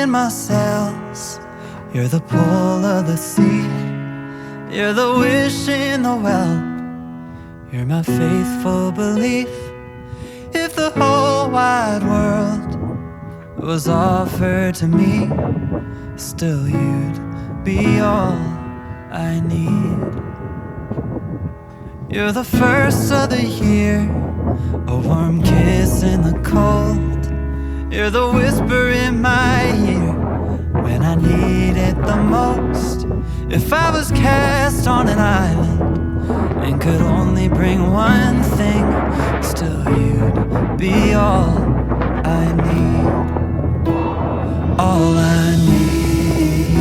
in my sails. You're the pull of the sea. You're the wish in the well. You're my faithful belief. If the whole wide world was offered to me, still you'd be all I need. You're the first of the year, a warm kiss in the cold. You're the whisper in my ear when I need it the most. If I was cast on an island and could only bring one thing, still you'd be all I need. All I need.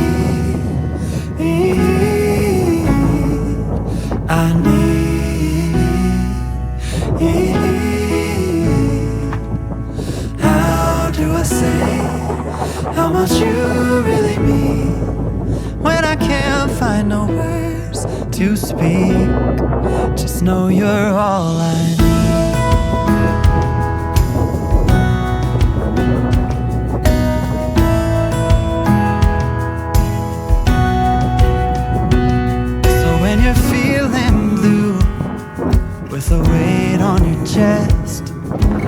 I need. How do I say how much you really mean when I can't find no words to speak? Just know you're all I need. So when you're feeling blue with a weight on your chest,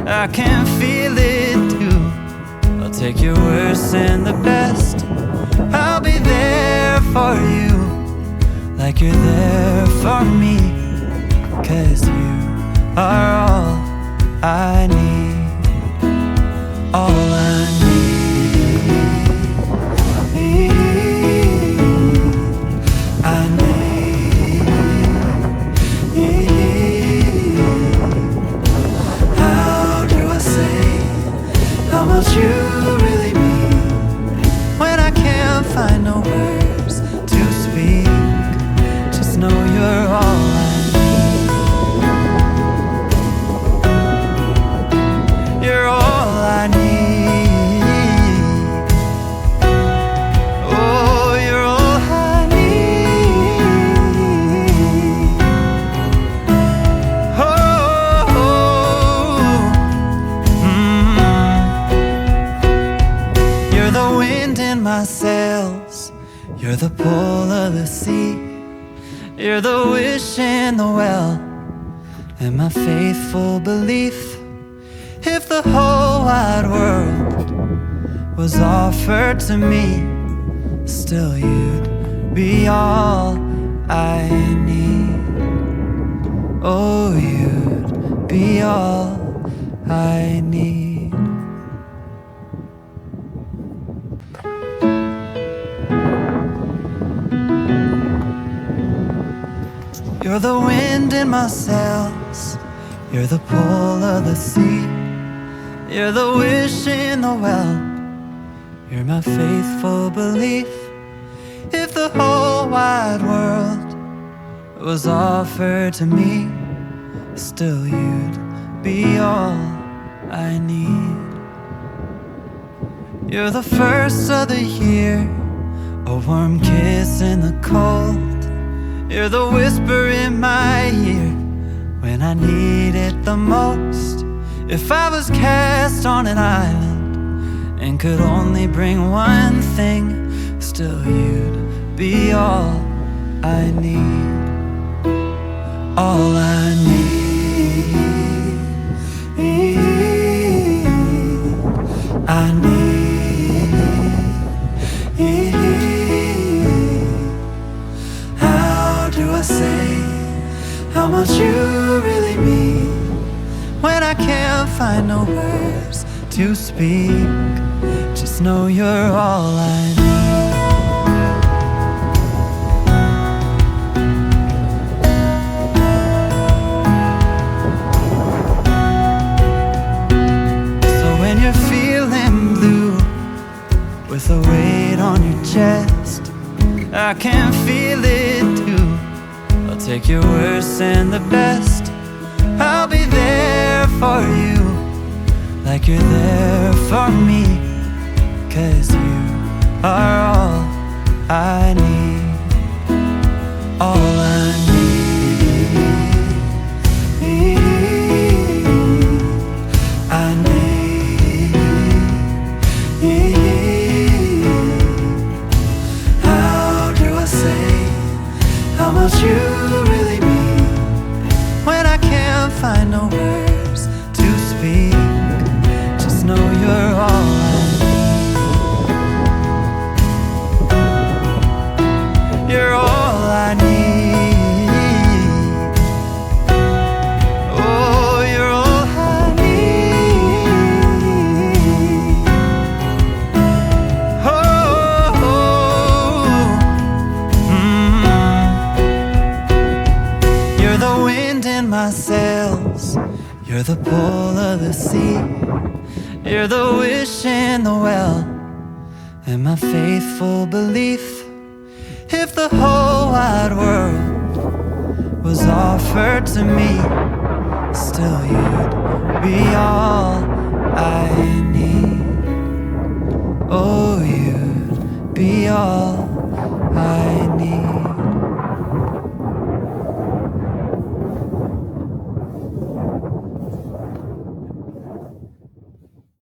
I can feel it too. I'll take your worst and the best. I'll be there for you like you're there for me, 'cause you are all I need. All I need. I need. How do I say how much you really mean when I can't find no words to speak? Just know you're all I need. You're all I need. Oh, you're all I need. You're the wind in my sails. You're the pull of the sea. You're the wish in the well and my faithful belief. If the whole wide world was offered to me, still you'd be all I need. Oh, you'd be all I need. You're the wind in my sails. You're the pull of the sea. You're the wish in the well. You're my faithful belief. If the whole wide world was offered to me, still you'd be all I need. You're the first of the year, a warm kiss in the cold. You're the whisper in my ear when I need it the most. If I was cast on an island and could only bring one thing, still you'd be all I need. All I need. I need. How do I say how much you really mean when I can't find no words to speak? Just know you're all I need. So when you're feeling blue with a weight on your chest, I can feel it too. I'll take your worst and the best. I'll be there for you like you're there for me, 'cause you are all I need. All I need. I need. what you really mean when I can't find no words to speak. Just know you're all I need. You're all I need. Oh, you're all I need. Oh, You're the wind in my sails. You're the pull of the sea. You're the wish in the well, and my faithful belief. If the whole wide world was offered to me, still you'd be all I need. Oh, you'd be all I need.